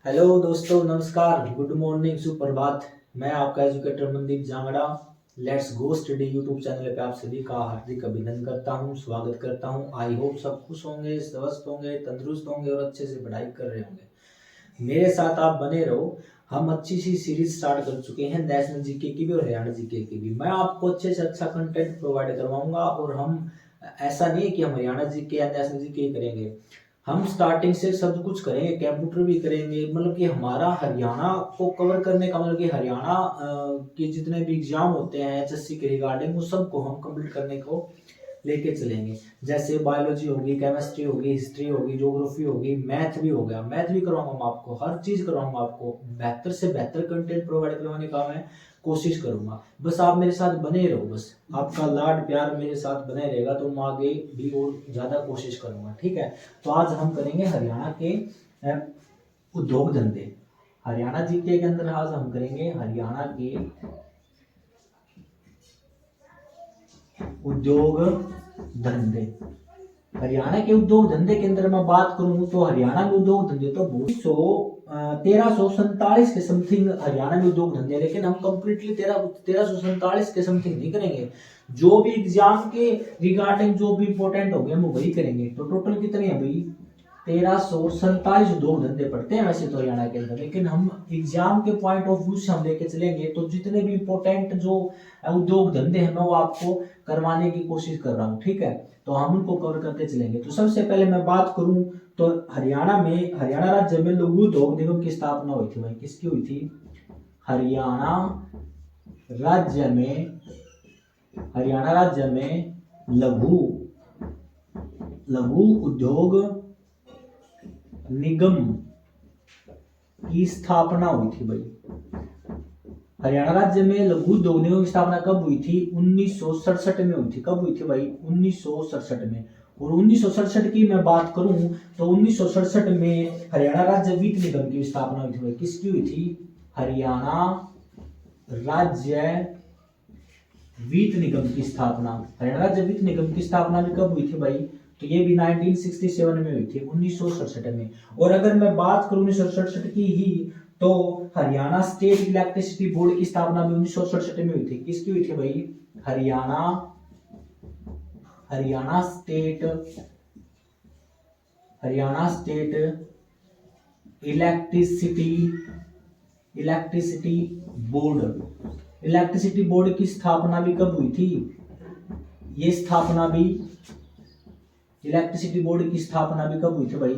Hello दोस्तों, नमस्कार, good morning, सुप्रभात। मैं आपका educator Mandeep Jangra let's go study YouTube channel पे आप सभी का हार्दिक अभिनंदन करता हूं, स्वागत करता हूं। आई होप सब खुश होंगे, स्वस्थ होंगे, तंदुरुस्त होंगे और अच्छे से पढ़ाई कर रहे होंगे। मेरे साथ आप बने रहो। हम अच्छी सी सीरीज स्टार्ट कर चुके हैं नेशनल जीके की भी और हरियाणा जीके की भी। मैं आपको अच्छे से अच्छा कंटेंट प्रोवाइड करवाऊंगा और हम ऐसा नहीं है कि हम हरियाणा जीके या नेशनल जीके ही करेंगे। हम स्टार्टिंग से सब कुछ करेंगे, कंप्यूटर भी करेंगे। मतलब कि हमारा हरियाणा को कवर करने का मतलब कि हरियाणा के जितने भी एग्जाम होते हैं एचएससी के रिगार्डिंग, वो सबको हम कंप्लीट करने को लेके चलेंगे। जैसे बायोलॉजी होगी, केमिस्ट्री होगी, हिस्ट्री होगी, ज्योग्राफी होगी, मैथ भी हो गया। मैथ भी करवाऊंगा मैं आपको, हर चीज करवाऊंगा आपको। बेहतर से बेहतर कंटेंट प्रोवाइड करवाने का मैं कोशिश करूंगा। बस आप मेरे साथ बने रहो, बस आपका लाड प्यार मेरे साथ बने रहेगा तो मैं आगे भी और ज्यादा कोशिश करूंगा। ठीक है, तो आज हम करेंगे हरियाणा के उद्योग धंधे। हरियाणा जीके के अंदर आज हम करेंगे हरियाणा के उद्योग धंधे। हरियाणा के उद्योग धंधे के अंदर मैं बात करूं तो हरियाणा में उद्योग धंधे तो 1347 के समथिंग हरियाणा में उद्योग धंधे, लेकिन हम कंप्लीटली 1347 के समथिंग नहीं करेंगे। जो भी एग्जाम के रिगार्डिंग जो भी इंपॉर्टेंट हो गए हम वही करेंगे। तो टोटल कितने हैं भाई? 1347 उद्योग धंधे पड़ते हैं वैसे तो हरियाणा के अंदर, लेकिन हम एग्जाम के पॉइंट ऑफ व्यू से हम लेके चलेंगे तो जितने भी इंपॉर्टेंट जो उद्योग धंधे हैं मैं वो आपको करवाने की कोशिश कर रहा हूँ। ठीक है, तो हम उनको कवर करते चलेंगे। तो सबसे पहले मैं बात करूं तो हरियाणा राज्य में लघु उद्योग निगम की स्थापना हुई थी। भाई किसकी हुई थी? हरियाणा राज्य में लघु लघु उद्योग निगम की स्थापना हुई थी। भाई हरियाणा राज्य में लघु उद्योग निगम की स्थापना कब हुई थी? 1967 में हुई थी। कब हुई थी भाई? 1967 में। और 1967 की मैं बात करूं तो 1967 में हरियाणा राज्य वित्त निगम की स्थापना हुई थी। भाई किसकी हुई थी? हरियाणा राज्य वित्त निगम की स्थापना। हरियाणा राज्य वित्त निगम की स्थापना भी कब हुई थी भाई? तो ये भी 1967 में हुई थी, 1967 में। और अगर मैं बात करूं 1967 की ही तो हरियाणा स्टेट इलेक्ट्रिसिटी बोर्ड की स्थापना भी 1967 में हुई थी। किसकी हुई थी भाई? हरियाणा स्टेट इलेक्ट्रिसिटी बोर्ड की स्थापना भी कब हुई थी? ये स्थापना भी इलेक्ट्रिसिटी बोर्ड की स्थापना भी कब हुई थी भाई?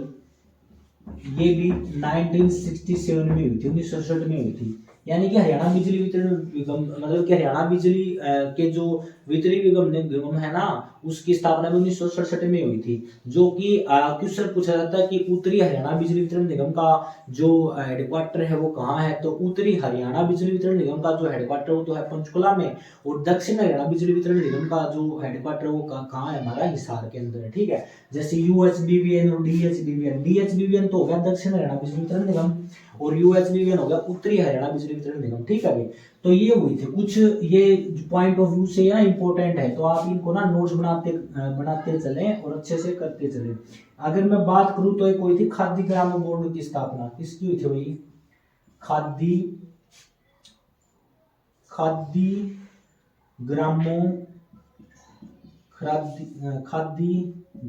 ये भी 1967 में हुई थी, 1967 में हुई थी। यानी कि हरियाणा बिजली वितरण निगम, मतलब कि हरियाणा बिजली के जो वितरण निगम है ना, उसकी स्थापना भी 1967 में हुई थी। जो कि क्वेश्चन पूछा जाता है कि उत्तरी हरियाणा बिजली वितरण निगम का जो हेडक्वार्टर है वो कहाँ है? तो उत्तरी हरियाणा बिजली वितरण निगम का जो हेडक्वार्टर वो तो है पंचकुला में, और दक्षिण हरियाणा बिजली वितरण निगम का जो हेडक्वार्टर वो कहाँ है? हमारा हिसार के अंदर है। ठीक है, जैसे यूएचबीवीएन और डीएचबीवीएन तो हो गया दक्षिण हरियाणा बिजली वितरण निगम और यूएचबीवीएन हो गया उत्तरी हरियाणा बिजली वितरण निगम। ठीक है भाई, तो ये हुई थी कुछ, ये पॉइंट ऑफ व्यू से ना इंपॉर्टेंट है, तो आप इनको ना नोट्स बनाते चलें और अच्छे से करते चलें। अगर मैं बात करूं तो एक हुई थी खादी ग्राम बोर्ड की स्थापना। किसकी हुई थी भाई? खादी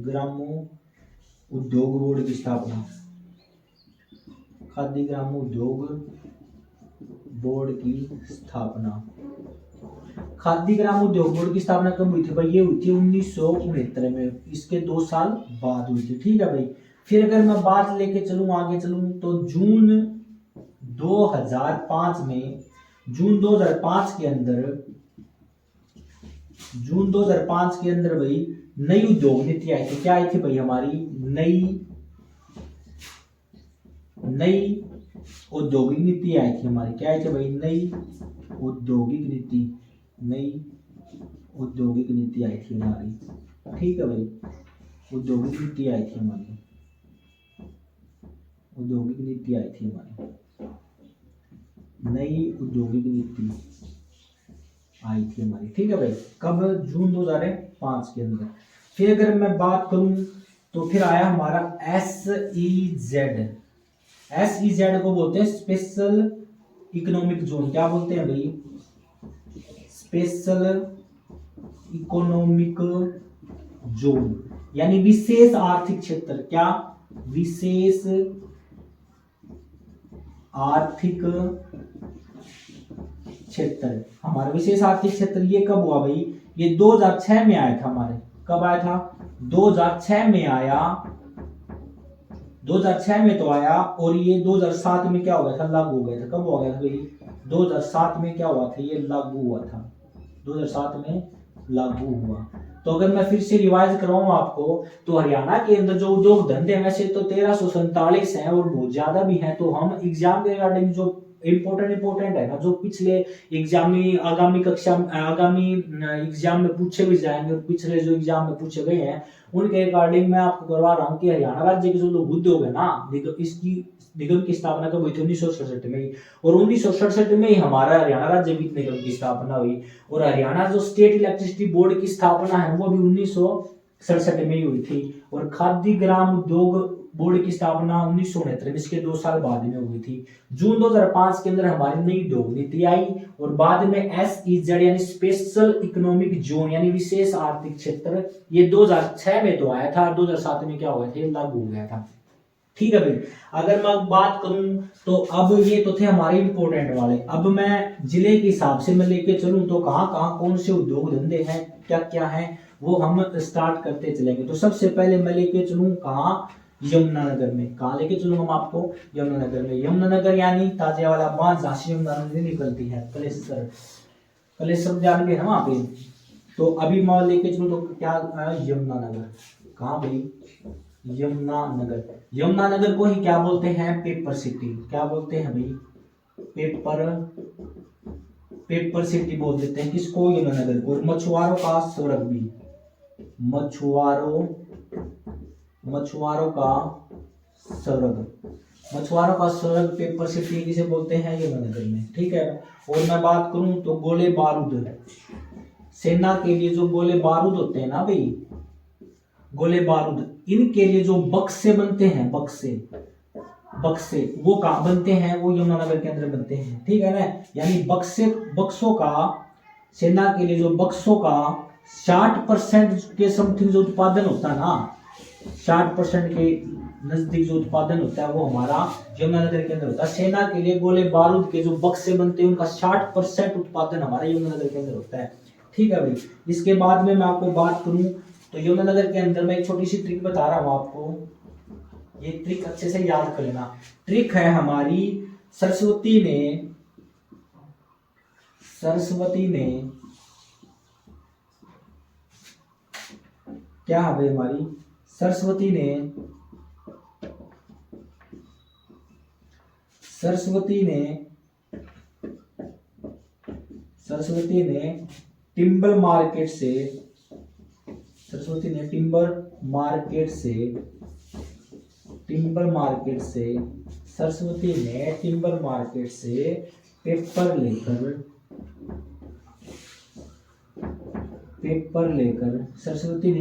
ग्रामो उद्योग बोर्ड की स्थापना। खादी ग्रामो उद्योग बोर्ड की स्थापना। खादी ग्राम उद्योग बोर्ड की स्थापना कब हुई थी भाई? ये हुई थी 1969 में, इसके 2 साल बाद हुई थी। ठीक है भाई, फिर अगर मैं बात लेके चलूं आगे चलूं तो जून 2005 के अंदर भाई नई उद्योग नीति आई थी। क्या आई थी भाई? हमारी नई औद्योगिक नीति आई थी हमारी। क्या आई थी भाई? नई औद्योगिक नीति आई थी हमारी। ठीक है भाई, औद्योगिक नीति आई थी हमारी। नई औद्योगिक नीति आई थी हमारी। ठीक है भाई, कब? जून 2005 के अंदर। फिर अगर मैं बात करूं तो फिर आया हमारा SEZ SEZ को बोलते हैं स्पेशल इकोनॉमिक जोन। क्या बोलते हैं भाई? स्पेशल इकोनॉमिक जोन, यानी विशेष आर्थिक क्षेत्र। क्या? विशेष आर्थिक क्षेत्र। हमारा विशेष आर्थिक क्षेत्र ये कब हुआ भाई? ये 2006 में आया था हमारे। कब आया था? 2006 में आया। 2006 में तो आया, और ये 2007 में क्या हो गया था? लागू हो गया था। कब हो गया था भाई? 2007 में क्या हुआ था? ये लागू हुआ था। 2007 में लागू हुआ। तो अगर मैं फिर से रिवाइज करवाऊं आपको, तो हरियाणा के अंदर जो उद्योग धंधे वैसे तो 1347 हैं और बहुत ज्यादा भी हैं। तो हम एग्जाम के रिगार्डिंग जो इम्पोर्टेंट है ना, जो पिछले आगामी एग्जाम में पूछे भी जाएंगे और पिछले जो एग्जाम में पूछे गए हैं, उनके रिगार्डिंग मैं आपको करवा रहा हूँ कि हरियाणा राज्य के जो लोग उद्योग है ना, इसकी निगम की स्थापना कब हुई थी? 1967 में ही। और 1967 में ही हमारा हरियाणा राज्य वित्त निगम की स्थापना हुई। और हरियाणा जो स्टेट इलेक्ट्रिसिटी बोर्ड की स्थापना है वो भी 1967 में ही हुई थी। और खाद्य ग्राम उद्योग बोर्ड की स्थापना 1969 में, इसके 2 साल बाद में हुई थी। जून 2005 के अंदर हमारी नई उद्योग नीति आई, और बाद में SEZ यानी स्पेशल इकोनॉमिक जोन यानी विशेष आर्थिक क्षेत्र, ये 2006 में तो आया था, 2007 में क्या हुआ था? लागू हो गया था। ठीक है भाई। अगर मैं बात करूं तो अब ये तो थे हमारे इंपोर्टेंट वाले। अब मैं जिले के हिसाब से मैं लेके चलूं तो कहाँ कहाँ कौन से उद्योग धंधे हैं, क्या क्या हैं, वो हम स्टार्ट करते चलेंगे। तो सबसे पहले मैं लेके चलूं कहाँ? यमुनानगर में। कहाँ लेके चलूंगा मैं आपको? यमुनानगर में। यमुनानगर यानी ताजियावाला बांध, जहाँ से यमुना नदी निकलती है। कलेश्वर, कलेश्वर जानते हैं वहां पे। तो अभी मैं लेके चलूं तो क्या? यमुनानगर। कहाँ भाई? यमुनानगर। यमुनानगर को ही क्या बोलते हैं? Paper city. क्या बोलते हैं भाई? पेपर सिटी बोल देते हैं किसको? यमुनानगर को। मछुआरों का स्वर्ग भी, मछुआरों का स्वर्ग पेपर सिटी किसे बोलते हैं? यमुनानगर में। ठीक है। और मैं बात करूं तो गोले बारूद, सेना के लिए जो गोले बारूद होते हैं ना भाई, गोले बारूद, इनके लिए जो बक्से बनते हैं, बक्से वो कहाँ बनते हैं? वो यमुनानगर के अंदर बनते हैं। ठीक है ना। यानी बक्सों का, सेना के लिए जो बक्सों का 60% के समथिंग जो उत्पादन होता है ना, 60% के नजदीक जो उत्पादन होता है वो हमारा यमुनानगर के अंदर होता है। सेना के लिए गोले बारूद के जो बक्से बनते हैं उनका 60% उत्पादन हमारे यमुनानगर के अंदर होता है। ठीक है भाई। इसके बाद में मैं आपको बात करूं तो यमुनानगर के अंदर मैं एक छोटी सी ट्रिक बता रहा हूं आपको, ये ट्रिक अच्छे से याद कर लेना। ट्रिक है हमारी सरस्वती ने क्या है भाई? हमारी सरस्वती ने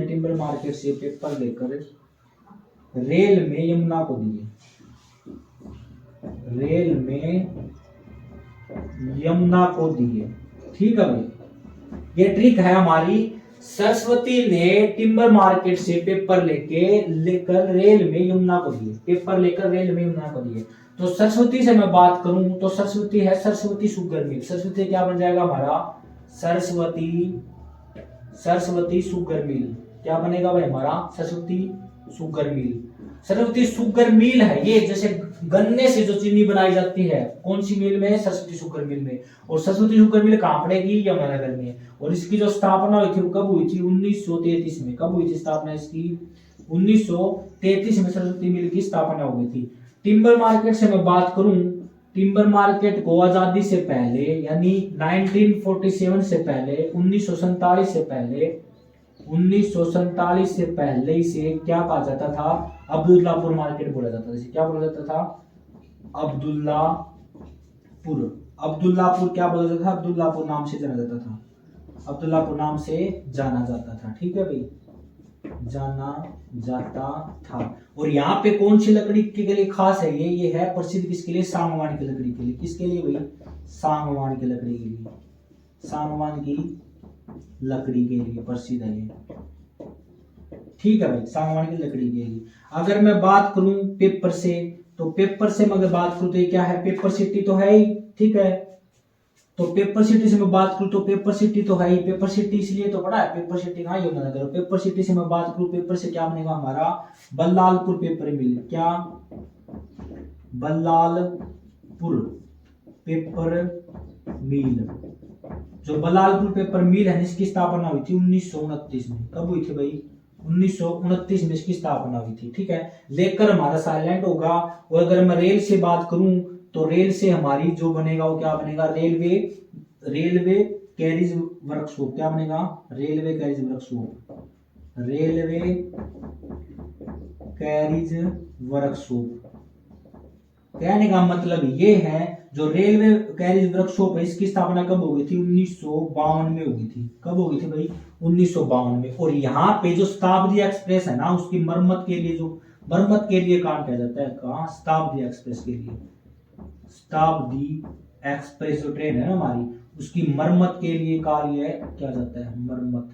टिम्बर मार्केट से पेपर लेकर रेल में यमुना को दिए। ठीक है भाई। ये ट्रिक है हमारी। सरस्वती ने टिम्बर मार्केट से पेपर लेकर रेल में यमुना को दिए। तो सरस्वती से मैं बात करूं तो सरस्वती है सरस्वती शुगर मिल। सरस्वती क्या बन जाएगा हमारा? Saraswati sugar mill. क्या बनेगा भाई हमारा? सरस्वती शुगर मिल है ये। जैसे गन्ने से जो चीनी बनाई जाती है, कौन सी मिल में? सरस्वती शुगर मिल में। और सरस्वती शुगर मिल कहाँ पड़ेगी? यमुनानगर में। और इसकी जो स्थापना हुई थी वो कब हुई थी? 1933 में। कब हुई थी स्थापना इसकी? 1933 में सरस्वती मिल की स्थापना हो गई थी। टिम्बर मार्केट से मैं बात करूं, टिम्बर मार्केट को आजादी से पहले यानी 1947 से पहले, 1947 से पहले इसे क्या कहा जाता था? अब्दुल्लापुर मार्केट बोला जाता था। इसे क्या बोला जाता था? अब्दुल्लापुर क्या बोला जाता था? अब्दुल्लापुर नाम से जाना जाता था। ठीक है भाई। जाना जाता था। और यहाँ पे कौन सी लकड़ी के लिए खास है, ये है प्रसिद्ध किसके लिए, सागवान की लकड़ी के लिए। किसके लिए भाई, सागवान की लकड़ी के लिए, सागवान की लकड़ी के लिए प्रसिद्ध है ये। ठीक है भाई, सागवान की लकड़ी के लिए। अगर मैं बात करूं पेपर से, तो पेपर से मैं अगर बात करूं तो ये क्या है, पेपर सिटी तो है ही। ठीक है, तो पेपर सिटी से मैं बात करूं तो पेपर सिटी तो है ही। पेपर सिटी इसलिए तो पड़ा है, पेपर सिटी कहाँ, यमुनानगर। पेपर सिटी से मैं बात करूं, पेपर से क्या बनेगा हमारा, बल्लालपुर पेपर मिल। क्या, बल्लालपुर पेपर मिल। जो बल्लालपुर पेपर मिल है इसकी स्थापना हुई थी 1929 में। कब हुई थी भाई, 1929 में इसकी स्थापना हुई थी। ठीक है, लेकर हमारा साइलेंट होगा। और अगर मैं रेल से बात करूं तो रेल से हमारी जो बनेगा वो क्या बनेगा, रेलवे कैरिज वर्कशॉप। क्या बनेगा, railway carriage workshop, railway carriage workshop. कहने का मतलब ये है, जो रेलवे कैरिज वर्कशॉप है इसकी स्थापना कब हो गई थी, 1952 में हो गई थी। कब हो गई थी भाई, 1952 में। और यहाँ पे जो शताब्दी एक्सप्रेस है ना, उसकी मरम्मत के लिए, जो मरम्मत के लिए काम किया जाता है, कहाँ, शताब्दी एक्सप्रेस के लिए। शताब्दी एक्सप्रेस जो ट्रेन है ना हमारी, उसकी मरम्मत के लिए कार्य किया जाता है, मरम्मत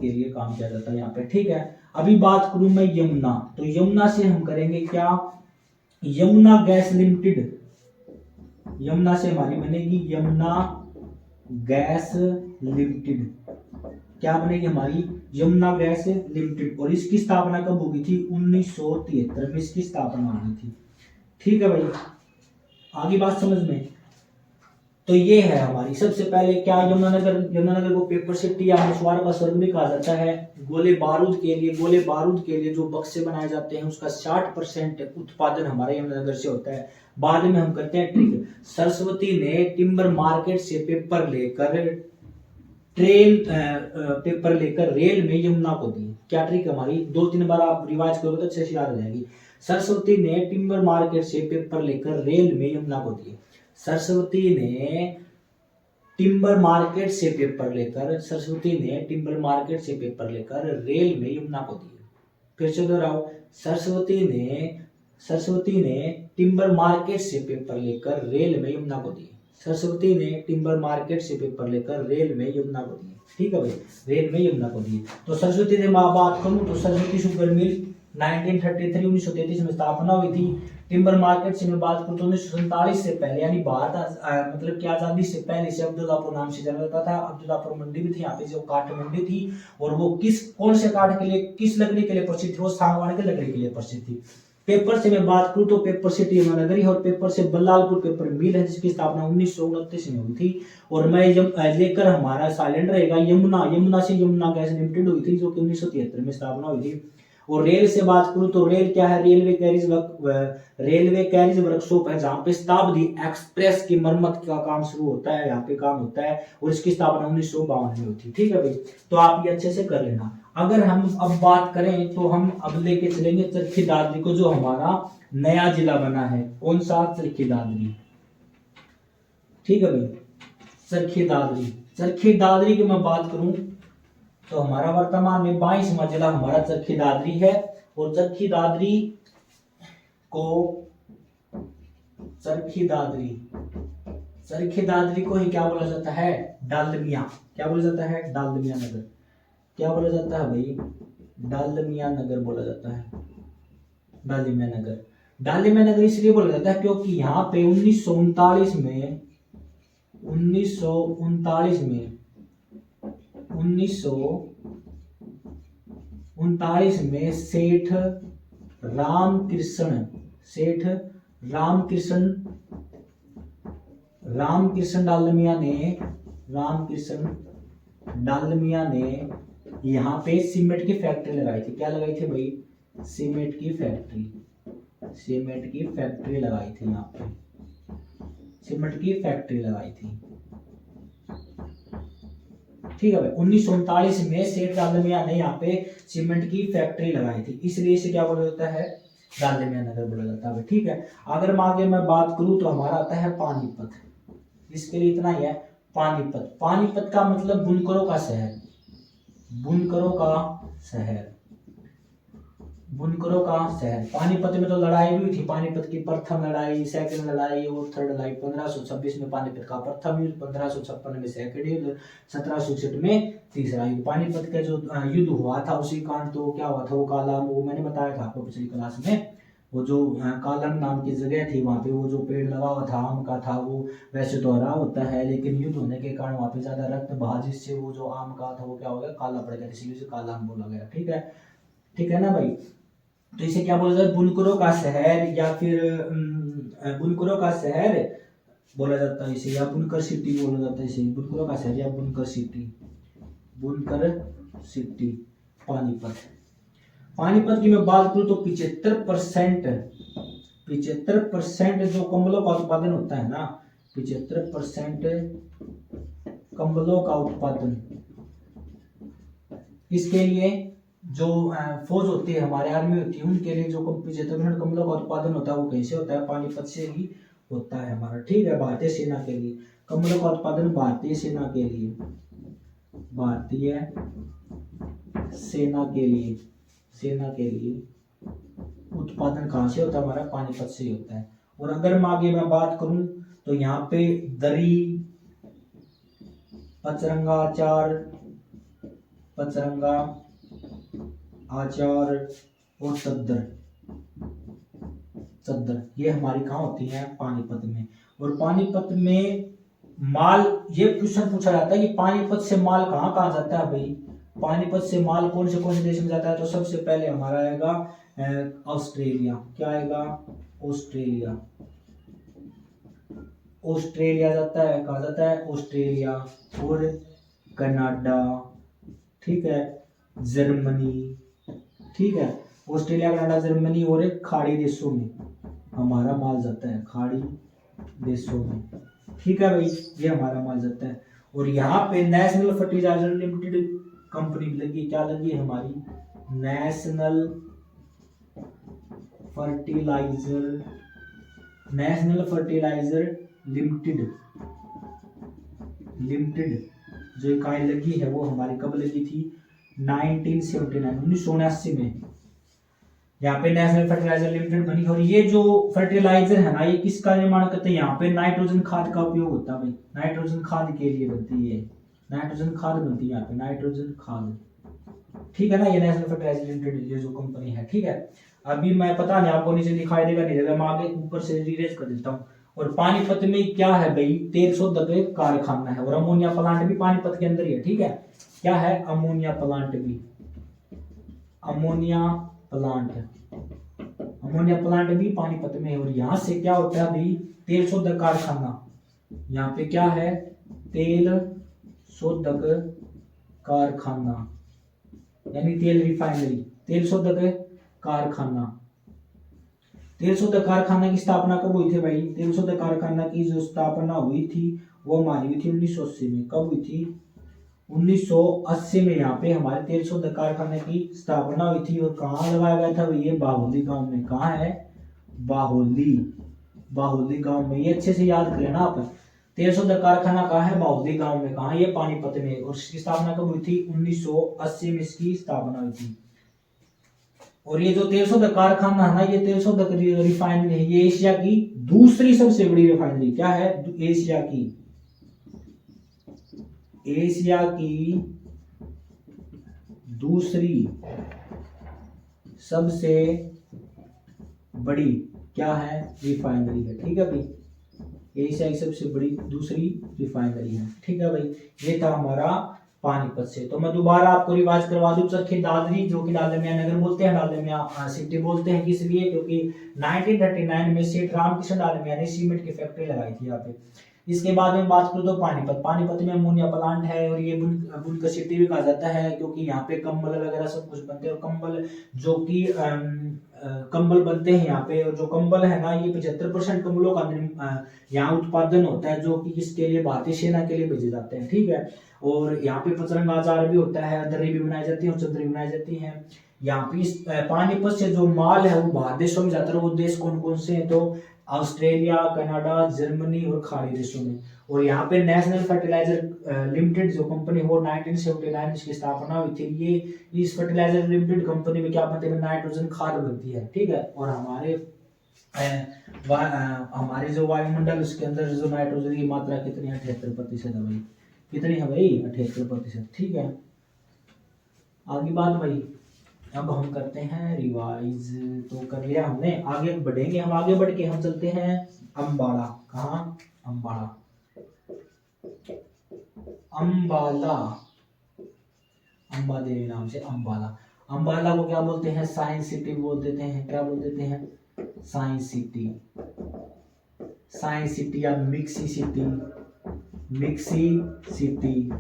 के लिए काम किया जाता है यहाँ पे। ठीक है, अभी बात करूं मैं यमुना, तो यमुना से हम करेंगे क्या, यमुना गैस लिमिटेड। यमुना से हमारी बनेगी यमुना गैस लिमिटेड। क्या बनेगी हमारी, यमुना गैस लिमिटेड। और इसकी स्थापना कब होगी थी, 1973 में इसकी स्थापना हुई थी। ठीक है भाई, आगे बात समझ में। तो ये है हमारी, सबसे पहले क्या, यमुनानगर को पेपर सिटी या मछुआरों का स्वर्ग भी कहा जाता है। गोले बारूद के लिए जो बक्से बनाए जाते हैं उसका 60% उत्पादन हमारे यमुनानगर से होता है। बाद में हम करते हैं ट्रिक। सरस्वती ने टिम्बर मार्केट से पेपर लेकर रेल में यमुना को दी। क्या ट्रिक हमारी, 2-3 बार आप रिवाइज करोगे तो अच्छे से याद हो जाएगी। सरस्वती ने टिम्बर मार्केट से पेपर लेकर रेल में यमुना को दिए। सरस्वती ने टिम्बर मार्केट से पेपर लेकर रेल में यमुना को दिए। फिर से दोहराओ, सरस्वती ने टिम्बर मार्केट से पेपर लेकर रेल में यमुना को दिए। सरस्वती ने टिम्बर मार्केट से पेपर लेकर रेल में यमुना को दिए। ठीक है भाई, रेल में यमुना को दिए। तो सरस्वती से बात करूं तो सरस्वती शुगर मिल 1933 में स्थापना हुई थी। टिम्बर मार्केट से मैं बात करूं तो 1947 से पहले, यानी भारत मतलब कि आजादी से पहले से अब्दुल्लापुर नाम से जाना जाता था। अब्दुल्लापुर मंडी भी थी यहाँ पे, जो काठ मंडी थी। और वो कौन से काठ के लिए, किस लकड़ी के लिए प्रसिद्ध थी, वो सागवान की लकड़ी के लिए प्रसिद्ध थी। पेपर से मैं बात करूं तो पेपर सिटी यमुनानगर है। और पेपर से बल्लालपुर पेपर मिल है जिसकी स्थापना 1929 में हुई थी। और मैं लेकर हमारा साइलेंट रहेगा यमुना से यमुना गैस लिमिटेड हुई थी, जो कि 1973 में स्थापना हुई थी। और रेल से बात करूं तो रेल क्या है, रेलवे कैरिज वर्कशॉप है, जहां पे शताब्दी एक्सप्रेस की मरम्मत का काम शुरू होता है, यहाँ पे काम होता है। और इसकी स्थापना 1952 में हुई थी। ठीक है भाई, तो आप ये अच्छे से कर लेना। अगर हम अब बात करें तो हम अब लेके चलेंगे चरखी दादरी को, जो हमारा नया जिला बना है। कौन सा, चरखी दादरी। ठीक है भाई, चरखी दादरी की मैं बात करूं तो हमारा वर्तमान में 22वां जिला हमारा चरखी दादरी है। और चरखी दादरी को ही क्या बोला जाता है, डालमिया। क्या बोला जाता है, डालमिया नगर। क्या बोला जाता है भाई, डालमिया नगर बोला जाता है। डालमिया नगर इसलिए बोला जाता है क्योंकि यहाँ पे 1939 में सेठ रामकृष्ण डालमिया ने यहाँ पे सीमेंट की फैक्ट्री लगाई थी। क्या लगाई थी भाई, सीमेंट की फैक्ट्री लगाई थी। यहाँ पे सीमेंट की फैक्ट्री लगाई थी। ठीक है भाई, 1939 में सेठ डालमिया ने यहाँ पे सीमेंट की फैक्ट्री लगाई थी, इसलिए इसे क्या बोला जाता है, डालमिया नगर बोला जाता है। ठीक है, अगर आगे मैं बात करूं तो हमारा आता है पानीपत। इसके लिए इतना ही है, पानीपत का मतलब बुनकरों का शहर। बुनकरों का शहर, बुनकरों का शहर। पानीपत में तो लड़ाई भी हुई थी, पानीपत की प्रथम लड़ाई, सेकंड लड़ाई और थर्ड लड़ाई। 1526 में पानीपत का प्रथम युद्ध, 1556 में सेकंड युद्ध, 1761 में तीसरा युद्ध। पानीपत का जो युद्ध हुआ था उसी कांड, तो क्या हुआ था वो कालाम, वो मैंने बताया था आपको पिछली क्लास में। वो जो कालम नाम की जगह थी, वहां पे वो जो पेड़ लगा हुआ था आम का था, वो वैसे तो हरा होता है, लेकिन युद्ध होने के कारण वहां पे ज्यादा रक्त बहा, जिससे वो जो आम का था वो क्या हो गया, काला पड़ गया, इसीलिए उसे काला आम बोला गया। ठीक है, ठीक है ना भाई। तो इसे क्या बोला जाता है, बुनकरों का शहर, या फिर बुनकरों का शहर बोला जाता है इसे, या बुनकर सिटी बोला जाता है इसे, बुनकरों का शहर या बुनकर सिटी, बुनकर सिटी पानीपत। पानीपत की मैं बात करूं तो 75% जो कंबलों का उत्पादन होता है ना, 75% कंबलों का उत्पादन, इसके लिए जो फौज होती है हमारे, आर्मी होती है, उनके लिए जो 75% कंबलों का उत्पादन होता है वो कैसे होता है, पानीपत से ही होता है हमारा। ठीक है, भारतीय सेना के लिए कंबलों का उत्पादन, भारतीय सेना के लिए, भारतीय सेना के लिए, सेना के लिए उत्पादन कहाँ से होता है हमारा, पानीपत से ही होता है। और अगर मैं आगे मैं बात करूं तो यहाँ पे दरी, पचरंगा आचार, पचरंगा आचार और चद्दर, चद्दर ये हमारी कहाँ होती है, पानीपत में। और पानीपत में माल, ये क्वेश्चन पूछा जाता है कि पानीपत से माल कहाँ कहाँ जाता है भाई, पानीपत से माल कौन से देश में जाता है, तो सबसे पहले हमारा आएगा ऑस्ट्रेलिया। क्या आएगा, ऑस्ट्रेलिया, ऑस्ट्रेलिया जाता है, कहा जाता है ऑस्ट्रेलिया और कनाडा, ठीक है, जर्मनी, ठीक है, ऑस्ट्रेलिया, कनाडा, जर्मनी और खाड़ी देशों में हमारा माल जाता है, खाड़ी देशों में। ठीक है भाई, ये हमारा माल जाता है। और यहाँ पे नेशनल फर्टिलाइजर लिमिटेड कंपनी लगी, क्या लगी है हमारी, national fertilizer, national fertilizer limited, limited जो इकाई लगी है वो हमारी कब लगी थी, 1979 में यहाँ पे नेशनल फर्टिलाइजर लिमिटेड बनी। और ये जो फर्टिलाइजर है ना, ये किसका निर्माण करते हैं, यहाँ पे नाइट्रोजन खाद का उपयोग होता है भाई, नाइट्रोजन खाद के लिए बनती है, नाइट्रोजन खाद बनती है यहाँ पे, नाइट्रोजन खाद। ठीक है ना, ये नेशनल फर्टिलाइजर लिमिटेड ये जो कंपनी है। ठीक है, अभी मैं पता नहीं आपको नीचे दिखाई देगा नहीं देगा, मैं आगे ऊपर से रिरेज कर देता हूँ। और पानीपत में क्या है भाई, तेल शोधक कारखाना है, और अमोनिया प्लांट भी पानीपत के अंदर ही है। ठीक है, क्या है, अमोनिया प्लांट भी, अमोनिया प्लांट, अमोनिया प्लांट भी पानीपत में है। और यहाँ से क्या होता है भाई, तेल शोधक कारखाना, यहाँ पे क्या है, तेल शोधक कारखाना यानी तेल रिफाइनरी, तेल शोधक कारखाना। तेल शोधक कारखाना की स्थापना कब हुई थी भाई, तेल शोधक कारखाना की जो स्थापना हुई थी वो हमारी हुई थी 1980 में। कब हुई थी, 1980 में यहाँ पे हमारे तेल शोधक कारखाने की स्थापना हुई थी। और कहाँ लगाया गया था, ये बाहुली गांव में। कहाँ है, बाहुली, बाहुली गांव में। ये अच्छे से याद कर लेना आप, तेल शोधक कारखाना कहाँ है, बाहुली गांव में। कहाँ, ये पानीपत में। और इसकी स्थापना कब हुई थी, 1980 में इसकी स्थापना हुई थी। और ये जो तेल शोधक कारखाना है ना, ये तेल शोधक रिफाइनरी है, ये एशिया की दूसरी सबसे बड़ी रिफाइनरी। क्या है, एशिया की, एशिया की दूसरी सबसे बड़ी क्या है, रिफाइनरी है। ठीक है भाई, एशिया की सबसे बड़ी दूसरी रिफाइनरी है। ठीक है भाई, ये था हमारा पानीपत से। तो मैं दोबारा आपको रिवाइज करवा दूं, चरखी दादरी जो कि डालमिया नगर बोलते हैं, डालमिया सिटी बोलते हैं, किस लिए, क्योंकि 1939 में सेठ रामकृष्ण डालमिया ने सीमेंट की फैक्ट्री लगाई थी यहाँ पे। इसके बाद में बात करूँ तो पानीपत, पानीपत में अमोनिया प्लांट है, और ये बुनकर सिटी भी कहा जाता है, क्योंकि यहाँ पे कंबल वगैरह सब कुछ बनते हैं। और कंबल जो कि कंबल बनते हैं यहाँ पे, और जो कंबल है ना, ये 75% कंबलों का यहाँ उत्पादन होता है, जो कि किसके लिए, भारतीय सेना के लिए भेजे जाते हैं। ठीक है, और यहाँ पे पचरंगा अचार भी होता है, दरी भी बनाई जाती है और चद्दरी बनाई जाती है। यहाँ पे पानीपत से जो माल है वो बाहर देशों में जाता है। वो देश कौन कौन से हैं? तो ऑस्ट्रेलिया, कनाडा, जर्मनी और खाड़ी देशों में। और यहाँ पे नेशनल फर्टिलाइजर लिमिटेड जो कंपनी वो 1979 इसकी स्थापना हुई थी। ये इस फर्टिलाइजर लिमिटेड कंपनी में क्या बनती है? नाइट्रोजन खाद बनती है, ठीक है। और हमारे जो वायुमंडल उसके अंदर जो नाइट्रोजन की मात्रा कितनी है? 78% है भाई। कितनी है भाई? 78%, ठीक है। आगे बात भाई, अब हम करते हैं रिवाइज। तो कर लिया हमने, आगे बढ़ेंगे। हम आगे बढ़ के हम चलते हैं अम्बाड़ा। कहाँ? अम्बाड़ा, अम्बाला, अम्बा देवी नाम से अम्बाला। अम्बाला को क्या बोलते हैं? साइंस सिटी बोल देते हैं। क्या बोल देते हैं? साइंस सिटी, साइंस सिटी या mixie city, mixie city,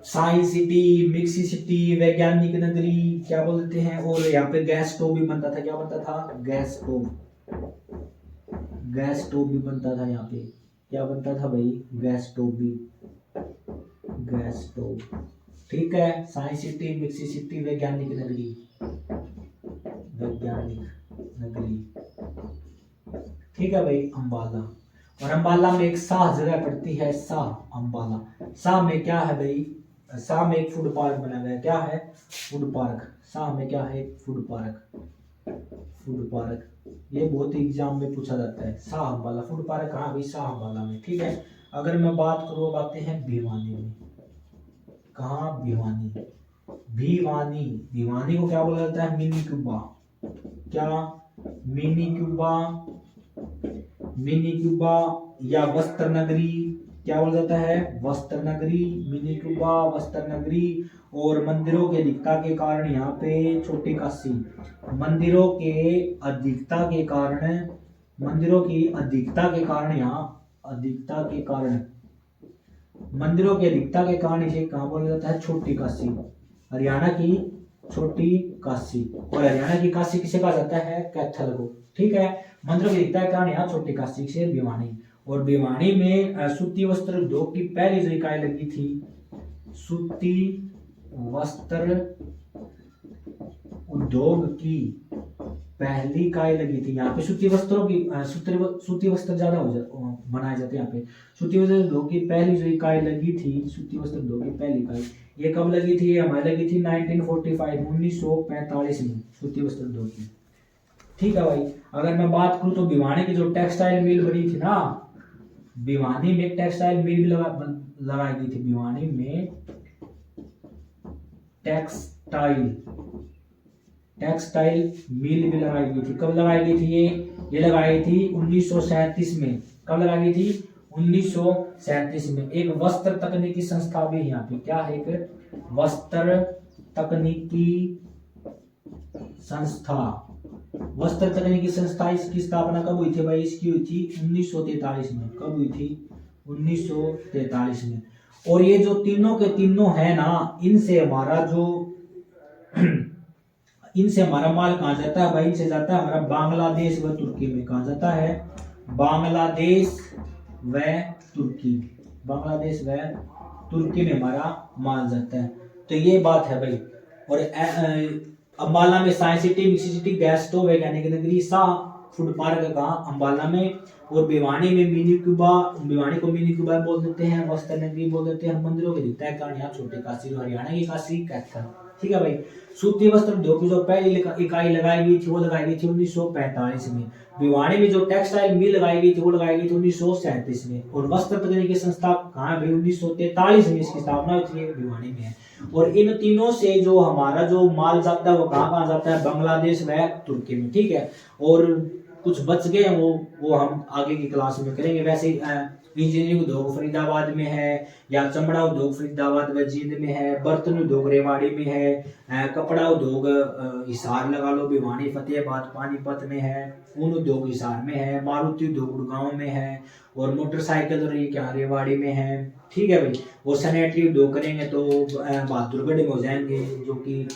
science city, mixie city, वैज्ञानिक नगरी क्या बोल देते हैं। और यहाँ पे गैस स्टोव भी बनता था। क्या बनता था? गैस स्टोव, गैस स्टोव भी बनता था यहाँ पे। क्या बनता था भाई? गैस स्टोव भी, गैस स्टोव, ठीक है। साइंस सिटी, मिक्सी सिटी, वैज्ञानिक नगरी, वैज्ञानिक नगरी, ठीक है भाई। अम्बाला, और अम्बाला में एक शाह जगह पड़ती है, शाह अम्बाला। शाह में क्या है भाई? शाह में एक फूड पार्क बना गया। क्या है? Food park. शाह में क्या है? Food park, food park. ये बहुत ही एग्जाम में पूछा जाता है। शाह अम्बाला फूड पार्क कहाँ भाई? शाह अम्बाला में, ठीक है। अगर मैं बात करूँ, अब आते हैं भिवानी में। कहाँ? भिवानी, भिवानी, भिवानी को क्या बोला जाता है? Mini Cuba. क्या? मिनी क्यूबा, मिनी क्यूबा या वस्त्र नगरी। क्या बोला जाता है? वस्त्र नगरी, मिनी क्यूबा, वस्त्र नगरी। और मंदिरों की अधिकता के कारण यहाँ पे छोटी काशी, मंदिरों के अधिकता के कारण, मंदिरों की अधिकता के कारण यहाँ, अधिकता के कारण, मंदिरों की अधिकता के कारण इसे कहाँ बोला जाता है? छोटी काशी, हरियाणा की छोटी काशी। और हरियाणा की काशी किसे कहा जाता है? कैथल को, ठीक है। मंदिरों की अधिकता के कारण यहाँ छोटी काशी से भिवानी। और भिवानी में सूती वस्त्र उद्योग की पहली जो इकाई लगी थी, सूती वस्त्र उद्योग की पहली इकाई लगी थी। यहाँ पे सूती वस्त्रों की सूती वस्त्र ज्यादा बनाए जाते हैं यहाँ पे। सूती वस्त्र उद्योग की पहली जो इकाई लगी थी, सूती वस्त्र उद्योग की पहली इकाई, ये कब लगी थी? ये हमारी लगी थी 1945, 1945 में, सूती वस्त्र उद्योग की, ठीक है भाई। अगर मैं बात करूं तो भिवानी की जो टेक्सटाइल मिल बनी थी ना, भिवानी में टेक्सटाइल मिल भी लगाई गई थी। भिवानी में टेक्सटाइल, टेक्सटाइल मिल भी लगाई गई थी। कब लगाई गई थी? ये लगाई थी 1937 में। कब लगाई गई थी? 1937 में। एक वस्त्र तकनीकी संस्था भी यहाँ पे। क्या है? एक वस्त्र तकनीकी संस्था, वस्त्र तकनीकी संस्था। इसकी स्थापना कब हुई थी भाई? इसकी हुई थी 1943 में। कब हुई थी? 1943 में। और ये जो तीनों के तीनों है ना, इनसे हमारा जो इनसे हमारा माल कहाँ जाता है भाई? इनसे जाता है हमारा बांग्लादेश व तुर्की में। कहाँ जाता है? बांग्लादेश व तुर्की, बांग्लादेश व तुर्की में हमारा माल जाता है। तो ये बात है भाई। और अम्बाला में science city, mixie city, gas stove, वैज्ञानिक नगरी, शाह फूड पार्क कहाँ? अम्बाला में। और भिवानी में मिनी क्यूबा, भिवानी को मिनी क्यूबा बोल देते हैं, वस्त्र नगरी बोल देते हैं। मंदिरों के दिखता है कारण यहाँ छोटे काशी, हरियाणा की काशी कैथल, ठीक है भाई। सूती वस्त्र उद्योग की जो पहली इकाई लगाई गई थी वो लगाई गई थी 1945 में। भिवानी में जो टेक्सटाइल मिल लगाई गई थी वो लगाई गई थी 1937 में। और वस्त्र तकनीकी संस्था कहाँ भाई? 1943 में इसकी स्थापना हुई थी, भिवानी में है। और इन तीनों से जो हमारा जो माल जाता है वो कहाँ जाता है? बांग्लादेश व तुर्की में, ठीक है। और कुछ बच गए वो हम आगे की क्लास में करेंगे। वैसे इंजीनियरिंग उद्योग फरीदाबाद में है, या चमड़ा उद्योग फरीदाबाद व जींद में है, बर्तन उद्योग रेवाड़ी में है, कपड़ा उद्योग हिसार लगा लो, भिवानी, फतेहाबाद, पानीपत में है, ऊन उद्योग हिसार में है, मारुति उद्योग गुड़गांव में है, और मोटरसाइकिल और ये क्या रेवाड़ी में है, ठीक है भाई। और सैनिटरी उद्योग करेंगे तो बहादुरगढ़ में हो जाएंगे, जो कि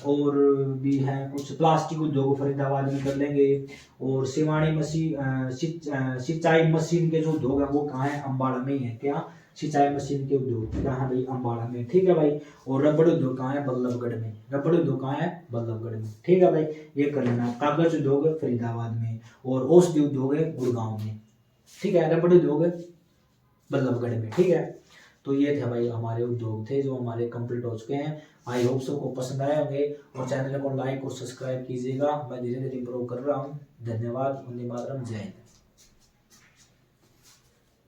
और भी है कुछ। प्लास्टिक उद्योग फरीदाबाद में कर लेंगे। और सिवानी मशीन सिंचाई मशीन के जो उद्योग है वो कहाँ है? अम्बाड़ा में ही है। क्या? सिंचाई मशीन के उद्योग कहाँ भाई, अम्बाड़ा में, ठीक है भाई। और रबड़ उद्योग कहाँ है, बल्लभगढ़ में। रबड़ उद्योग कहाँ है, बल्लभगढ़ में, ठीक है भाई, ये कर लेना। कागज उद्योग है फरीदाबाद में, और औषधि उद्योग है गुड़गांव में, ठीक है। रबड़ उद्योग है बल्लभगढ़ में, ठीक है। तो ये थे भाई हमारे उद्योग थे जो हमारे कंप्लीट हो चुके हैं। आई होप सबको पसंद आए होंगे, और चैनल को लाइक और सब्सक्राइब कीजिएगा। मैं धीरे धीरे इंप्रूव कर रहा हूँ। धन्यवाद। वंदे मातरम। जय हिंद।